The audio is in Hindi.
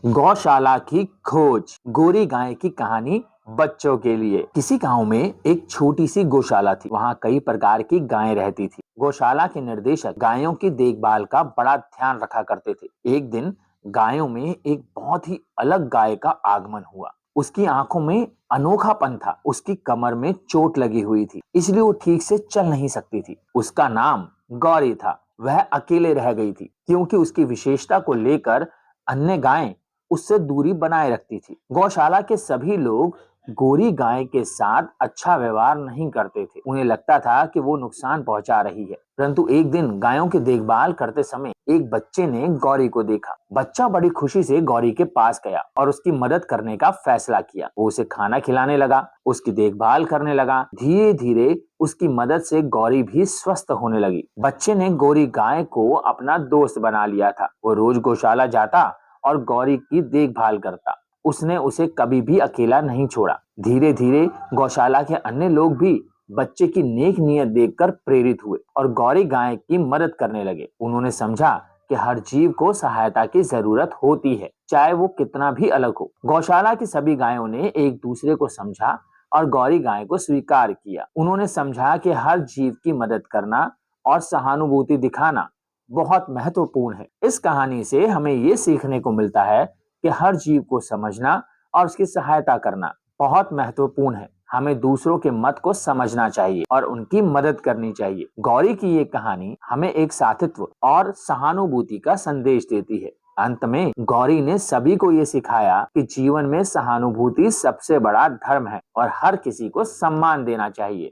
गौशाला की खोज। गोरी गाय की कहानी बच्चों के लिए। किसी गांव में एक छोटी सी गौशाला थी। वहां कई प्रकार की गायें रहती थी। गौशाला के निर्देशक गायों की देखभाल का बड़ा ध्यान रखा करते थे। एक दिन गायों में एक बहुत ही अलग गाय का आगमन हुआ। उसकी आंखों में अनोखापन था। उसकी कमर में चोट लगी हुई थी, इसलिए वो ठीक से चल नहीं सकती थी। उसका नाम गौरी था। वह अकेले रह गई थी क्योंकि उसकी विशेषता को लेकर अन्य गायें उससे दूरी बनाए रखती थी। गौशाला के सभी लोग गोरी गाय के साथ अच्छा व्यवहार नहीं करते थे। उन्हें लगता था कि वो नुकसान पहुंचा रही है। परंतु एक दिन गायों की देखभाल करते समय एक बच्चे ने गौरी को देखा। बच्चा बड़ी खुशी से गौरी के पास गया और उसकी मदद करने का फैसला किया। वो उसे खाना खिलाने लगा, उसकी देखभाल करने लगा। धीरे धीरे उसकी मदद से गौरी भी स्वस्थ होने लगी। बच्चे ने गोरी गाय को अपना दोस्त बना लिया था। वो रोज गौशाला जाता और गौरी की देखभाल करता। उसने उसे कभी भी अकेला नहीं छोड़ा। धीरे धीरे गौशाला के अन्य लोग भी बच्चे की नेक नीयत देखकर प्रेरित हुए और गौरी गाय की मदद करने लगे। उन्होंने समझा कि हर जीव को सहायता की जरूरत होती है, चाहे वो कितना भी अलग हो। गौशाला की सभी गायों ने एक दूसरे को समझा और गौरी गाय को स्वीकार किया। उन्होंने समझा कि हर जीव की मदद करना और सहानुभूति दिखाना बहुत महत्वपूर्ण है। इस कहानी से हमें ये सीखने को मिलता है कि हर जीव को समझना और उसकी सहायता करना बहुत महत्वपूर्ण है। हमें दूसरों के मत को समझना चाहिए और उनकी मदद करनी चाहिए। गौरी की ये कहानी हमें एक साथित्व और सहानुभूति का संदेश देती है। अंत में गौरी ने सभी को ये सिखाया कि जीवन में सहानुभूति सबसे बड़ा धर्म है और हर किसी को सम्मान देना चाहिए।